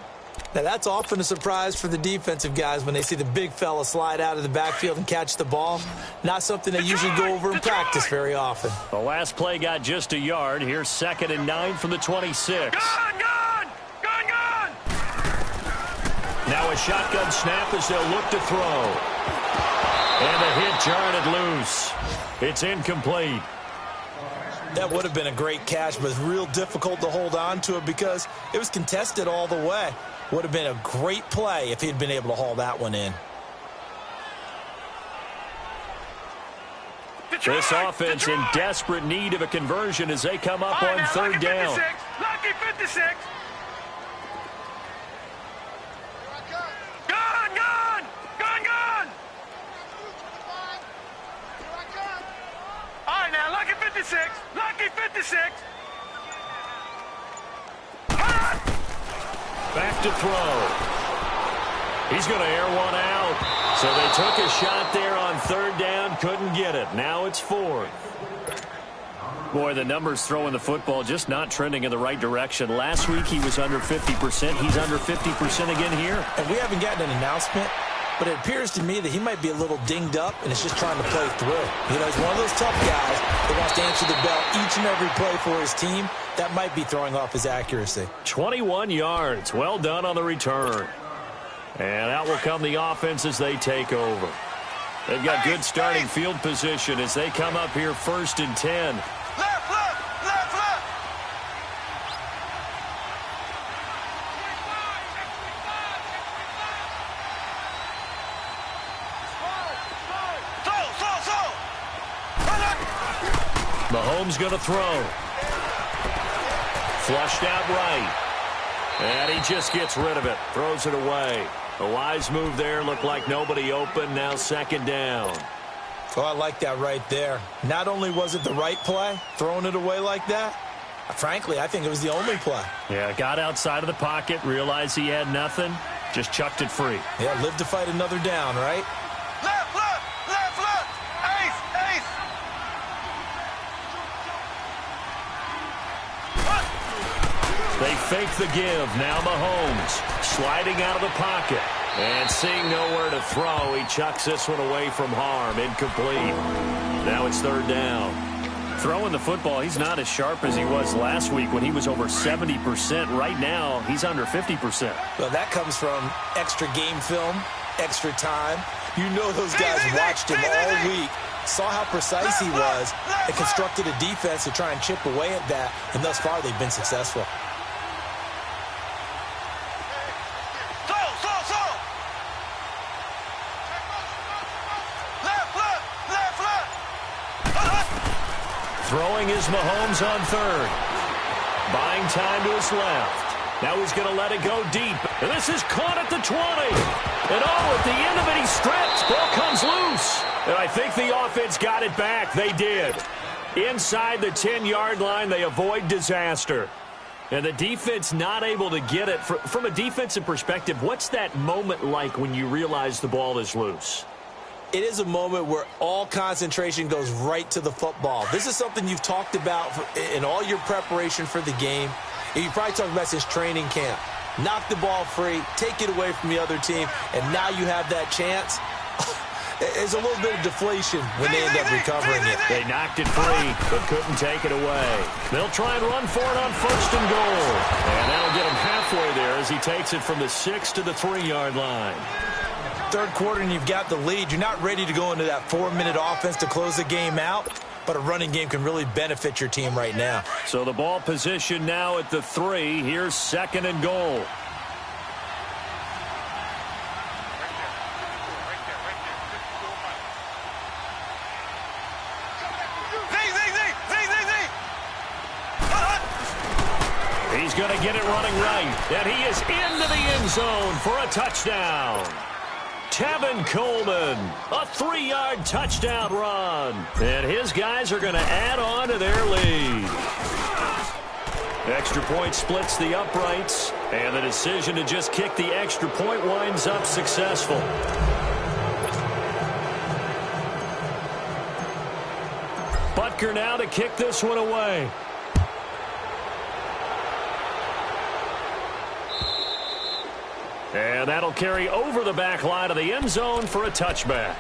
Now, that's often a surprise for the defensive guys when they see the big fella slide out of the backfield and catch the ball. Not something they usually go over in practice very often. The last play got just a yard. Here's 2nd and 9 from the 26. Gone! Now a shotgun snap as they'll look to throw. And the hit jarred it loose. It's incomplete. That would have been a great catch, but it's real difficult to hold on to it because it was contested all the way. Would have been a great play if he'd been able to haul that one in. This offense in desperate need of a conversion as they come up on 3rd down. Lucky 56. Gone! All right, now, lucky 56. Lucky 56. Back to throw. He's going to air one out. So they took a shot there on 3rd down, couldn't get it. Now it's 4th. Boy, the numbers throwing the football just not trending in the right direction. Last week he was under 50%. He's under 50% again here. And we haven't gotten an announcement, but it appears to me that he might be a little dinged up and is just trying to play through. You know, he's one of those tough guys that wants to answer the bell each and every play for his team. That might be throwing off his accuracy. 21 yards. Well done on the return. And out will come the offense as they take over. They've got good starting field position as they come up here 1st and 10. Left. Mahomes going to throw. Flushed out right. And he just gets rid of it. Throws it away. A wise move there. Looked like nobody open. Now 2nd down. Oh, I like that right there. Not only was it the right play, throwing it away like that, frankly, I think it was the only play. Yeah, got outside of the pocket, realized he had nothing, just chucked it free. Yeah, live to fight another down, right? Left. Ace. They fake the give. Now Mahomes sliding out of the pocket. And seeing nowhere to throw, he chucks this one away from harm. Incomplete. Now it's 3rd down. Throwing the football, he's not as sharp as he was last week when he was over 70%. Right now, he's under 50%. Well, that comes from extra game film, extra time. You know those guys watched him all week, saw how precise he was, and constructed a defense to try and chip away at that. And thus far, they've been successful. Throwing is Mahomes on 3rd. Buying time to his left. Now he's going to let it go deep. And this is caught at the 20. And at the end of it, he strips. Ball comes loose. And I think the offense got it back. They did. Inside the 10-yard line, they avoid disaster. And the defense not able to get it. From a defensive perspective, what's that moment like when you realize the ball is loose? It is a moment where all concentration goes right to the football. This is something you've talked about in all your preparation for the game. And you probably talked about since training camp. Knock the ball free, take it away from the other team, and now you have that chance. There's a little bit of deflation when they end up recovering it. They knocked it free, but couldn't take it away. They'll try and run for it on 1st and goal. And that'll get him halfway there as he takes it from the 6 to the 3-yard line. Third quarter and you've got the lead. You're not ready to go into that 4-minute offense to close the game out, but a running game can really benefit your team right now. So the ball position now at the 3. Here's 2nd and goal. He's going to get it running right, and he is into the end zone for a touchdown. Tevin Coleman, a 3-yard touchdown run. And his guys are going to add on to their lead. Extra point splits the uprights, and the decision to just kick the extra point winds up successful. Butker now to kick this one away. And that'll carry over the back line of the end zone for a touchback.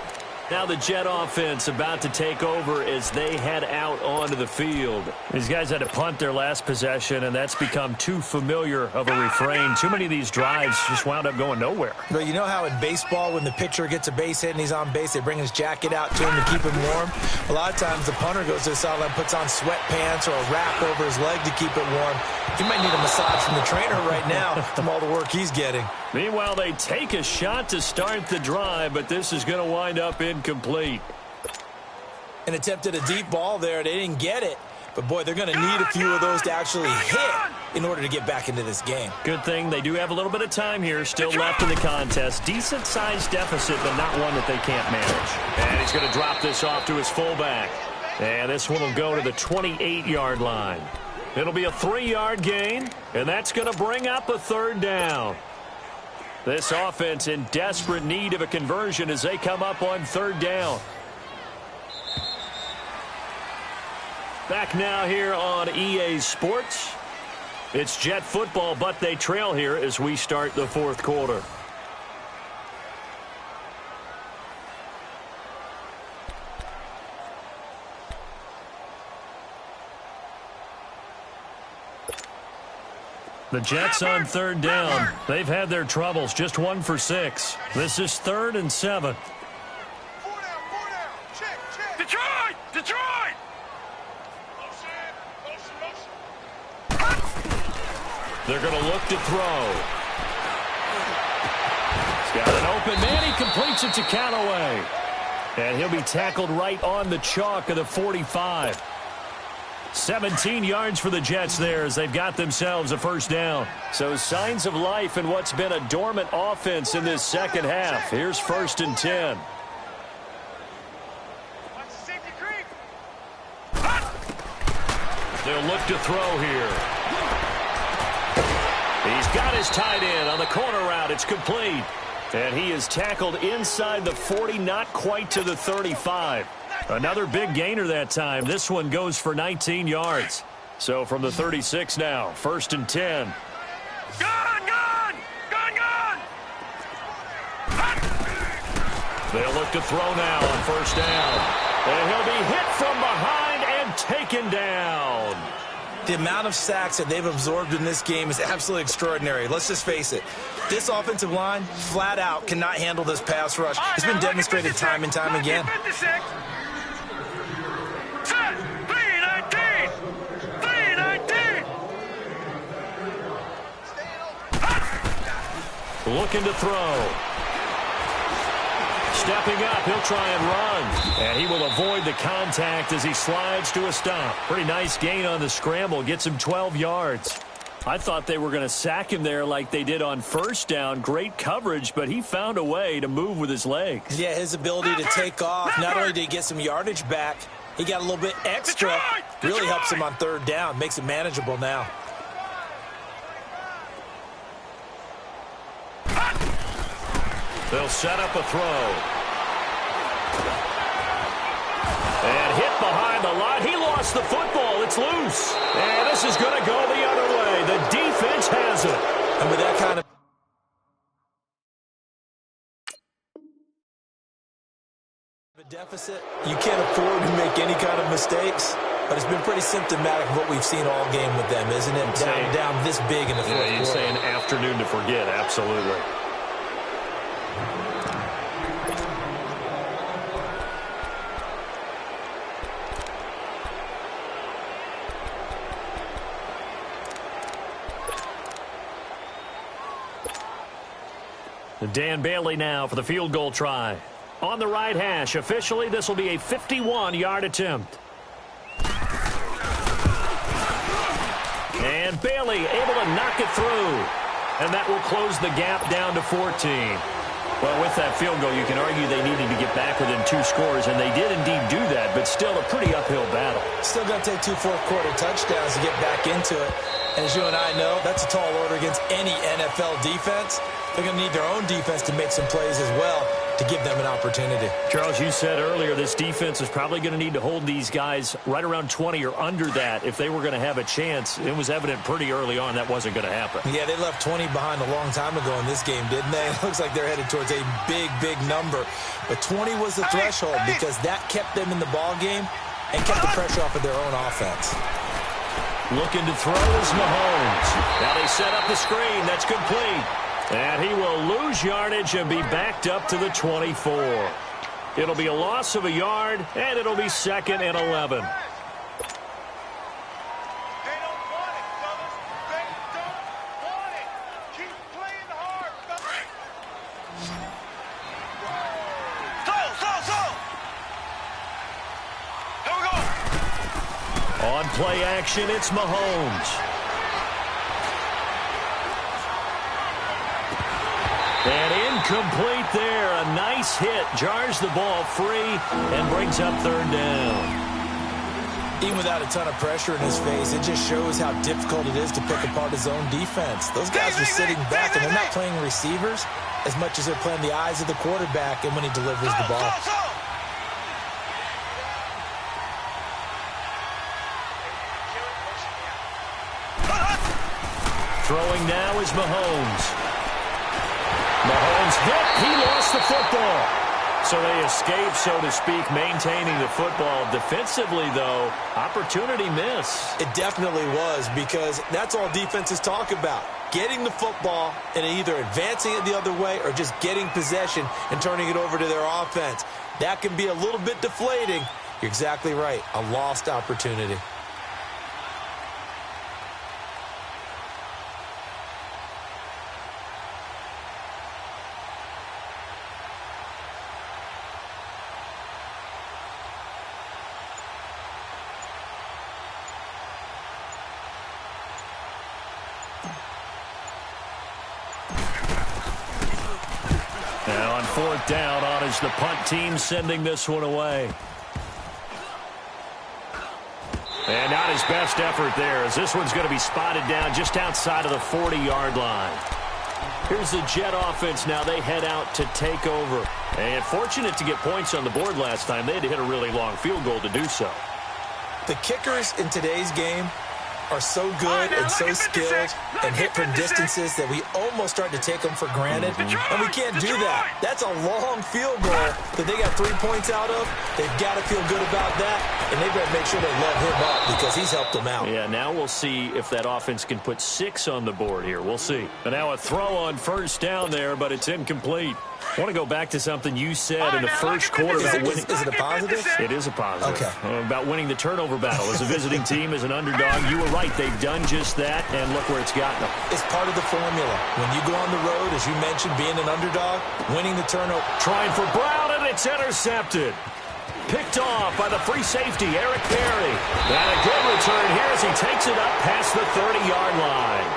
Now the Jet offense about to take over as they head out onto the field. These guys had to punt their last possession, and that's become too familiar of a refrain. Too many of these drives just wound up going nowhere. But you know how in baseball, when the pitcher gets a base hit and he's on base, they bring his jacket out to him to keep him warm? A lot of times the punter goes to the sideline, puts on sweatpants or a wrap over his leg to keep it warm. He might need a massage from the trainer right now from all the work he's getting. Meanwhile, they take a shot to start the drive, but this is going to wind up incomplete. An attempt at a deep ball there. They didn't get it. But, boy, they're going to need a few of those to actually hit in order to get back into this game. Good thing they do have a little bit of time here still left in the contest. Decent-sized deficit, but not one that they can't manage. And he's going to drop this off to his fullback. And this one will go to the 28-yard line. It'll be a 3-yard gain, and that's going to bring up a 3rd down. This offense in desperate need of a conversion as they come up on 3rd down. Back now here on EA Sports. It's Jet football, but they trail here as we start the 4th quarter. The Jets on 3rd down. They've had their troubles. Just 1 for 6. This is 3rd and 7. 4 down. Check. Detroit! They're going to look to throw. He's got an open man. He completes it to Callaway. And he'll be tackled right on the chalk of the 45. 17 yards for the Jets there as they've got themselves a 1st down. So signs of life in what's been a dormant offense in this second half. Here's 1st and 10. They'll look to throw here. He's got his tight end on the corner route. It's complete. And he is tackled inside the 40, not quite to the 35. Another big gainer that time. This one goes for 19 yards. So from the 36 now, 1st and 10. Gone! They'll look to throw now on 1st down. And he'll be hit from behind and taken down. The amount of sacks that they've absorbed in this game is absolutely extraordinary. Let's just face it. This offensive line, flat out, cannot handle this pass rush. It's been demonstrated time and time again. Looking to throw. Stepping up, he'll try and run. And he will avoid the contact as he slides to a stop. Pretty nice gain on the scramble. Gets him 12 yards. I thought they were going to sack him there like they did on 1st down. Great coverage, but he found a way to move with his legs. Yeah, his ability to take off. Not only did he get some yardage back, he got a little bit extra. Really helps him on 3rd down. Makes it manageable now. They'll set up a throw. And hit behind the line. He lost the football. It's loose. And this is going to go the other way. The defense has it. And with that kind of deficit, you can't afford to make any kind of mistakes. But it's been pretty symptomatic of what we've seen all game with them, isn't it? Down this big in the fourth quarter. You'd say an afternoon to forget. Absolutely. Dan Bailey now for the field goal try. On the right hash, officially, this will be a 51-yard attempt. And Bailey able to knock it through. And that will close the gap down to 14. Well, with that field goal, you can argue they needed to get back within 2 scores, and they did indeed do that, but still a pretty uphill battle. Still going to take 2 fourth-quarter touchdowns to get back into it. And as you and I know, that's a tall order against any NFL defense. They're going to need their own defense to make some plays as well to give them an opportunity. Charles, you said earlier this defense is probably going to need to hold these guys right around 20 or under that if they were going to have a chance. It was evident pretty early on that wasn't going to happen. Yeah, they left 20 behind a long time ago in this game, didn't they? It looks like they're headed towards a big, big number. But 20 was the threshold because that kept them in the ball game and kept the pressure off of their own offense. Looking to throw is Mahomes. Now they set up the screen. That's complete. And he will lose yardage and be backed up to the 24. It'll be a loss of a yard, and it'll be 2nd and 11. On play action, it's Mahomes. And incomplete there. A nice hit. Jars the ball free and brings up 3rd down. Even without a ton of pressure in his face, it just shows how difficult it is to pick apart his own defense. Those guys are sitting back, and they're not playing receivers as much as they're playing the eyes of the quarterback and when he delivers the ball. Throwing now is Mahomes. Mahomes hit. He lost the football. So they escape, so to speak, maintaining the football. Defensively, though, opportunity miss. It definitely was, because that's all defenses talk about. Getting the football and either advancing it the other way or just getting possession and turning it over to their offense. That can be a little bit deflating. You're exactly right. A lost opportunity. Now on 4th down, on is the punt team sending this one away. And not his best effort there, as this one's going to be spotted down just outside of the 40-yard line. Here's the Jet offense now. They head out to take over. And fortunate to get points on the board last time. They had to hit a really long field goal to do so. The kickers in today's game are so good and so skilled and hit from distances that we almost start to take them for granted. And we can't do that. That's a long field goal that they got 3 points out of. They've got to feel good about that, and they've got to make sure they love him up because he's helped them out. Yeah, now we'll see if that offense can put 6 on the board here. We'll see. And now a throw on 1st down there, but it's incomplete. I want to go back to something you said in the first quarter about winning. Is it a positive? It is a positive. Okay. About winning the turnover battle. As a visiting team, as an underdog, you were right. They've done just that, and look where it's gotten them. It's part of the formula. When you go on the road, as you mentioned, being an underdog, winning the turnover. Trying for Brown, and it's intercepted. Picked off by the free safety, Eric Berry. And a good return here as he takes it up past the 30-yard line.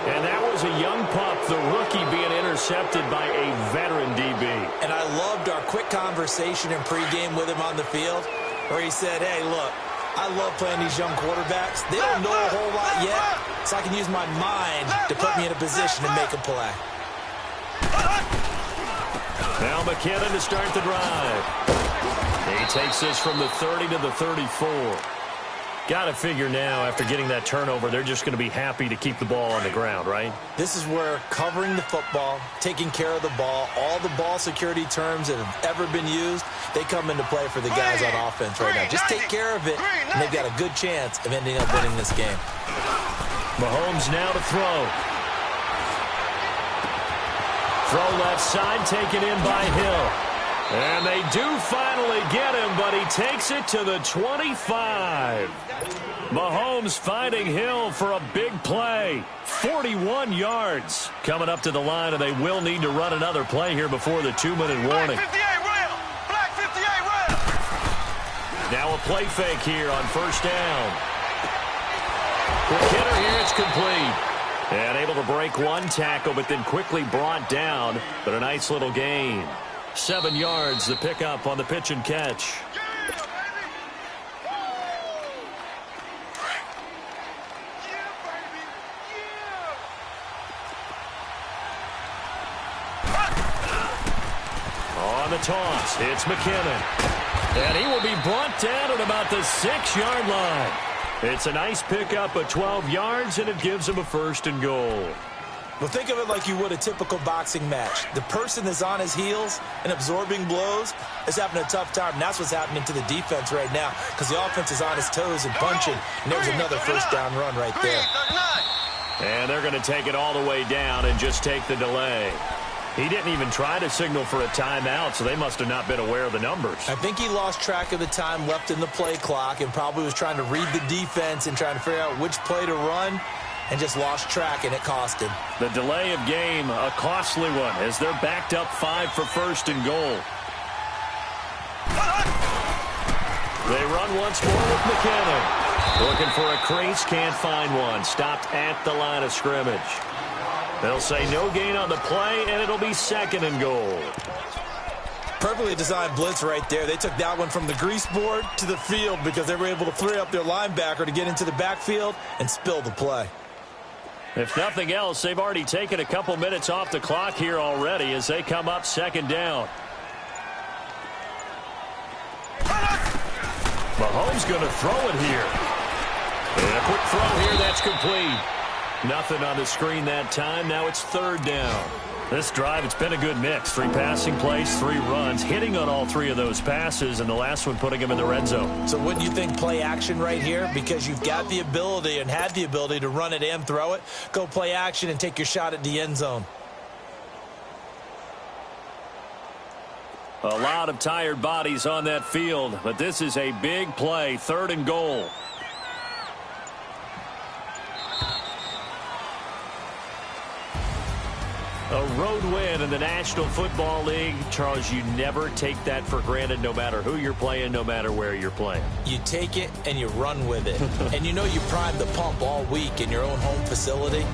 And that was a young pup, the rookie being intercepted by a veteran DB. And I loved our quick conversation in pregame with him on the field where he said, hey, look, I love playing these young quarterbacks. They don't know a whole lot yet, so I can use my mind to put me in a position to make a play. Now McKinnon to start the drive. He takes this from the 30 to the 34. Got to figure now, after getting that turnover, they're just going to be happy to keep the ball on the ground, right? This is where covering the football, taking care of the ball, all the ball security terms that have ever been used, they come into play for the guys on offense right now. Just take care of it, and they've got a good chance of ending up winning this game. Mahomes now to throw. Throw left side, taken in by Hill. And they do finally get him, but he takes it to the 25. Mahomes finding Hill for a big play. 41 yards. Coming up to the line, and they will need to run another play here before the 2-minute warning. Black 58 rail. Now a play fake here on first down. McKinnon here, it's complete. And able to break one tackle, but then quickly brought down. But a nice little gain. 7 yards, the pickup on the pitch and catch. On the toss, it's McKinnon. And he will be brought down at about the 6-yard line. It's a nice pickup of 12 yards, and it gives him a 1st and goal. Well, think of it like you would a typical boxing match. The person that's on his heels and absorbing blows is having a tough time. And that's what's happening to the defense right now, because the offense is on his toes and punching. And there's another first down run right there. And they're going to take it all the way down and just take the delay. He didn't even try to signal for a timeout, so they must have not been aware of the numbers. I think he lost track of the time left in the play clock and probably was trying to read the defense and trying to figure out which play to run, and just lost track, and it cost him. The delay of game, a costly one, as they're backed up 5 for 1st and goal. They run once more with McKinnon. Looking for a crease, can't find one. Stopped at the line of scrimmage. They'll say no gain on the play, and it'll be 2nd and goal. Perfectly designed blitz right there. They took that one from the grease board to the field because they were able to free up their linebacker to get into the backfield and spill the play. If nothing else, they've already taken a couple minutes off the clock here already as they come up 2nd down. Mahomes going to throw it here. And a quick throw here, that's complete. Nothing on the screen that time. Now it's 3rd down. This drive, it's been a good mix. 3 passing plays, 3 runs, hitting on all 3 of those passes, and the last one putting him in the red zone. So wouldn't you think play action right here? Because you've got the ability and had the ability to run it and throw it. Go play action and take your shot at the end zone. A lot of tired bodies on that field, but this is a big play, 3rd and goal. A road win in the National Football League. Charles, you never take that for granted, no matter who you're playing, no matter where you're playing. You take it and you run with it. And you know you primed the pump all week in your own home facility.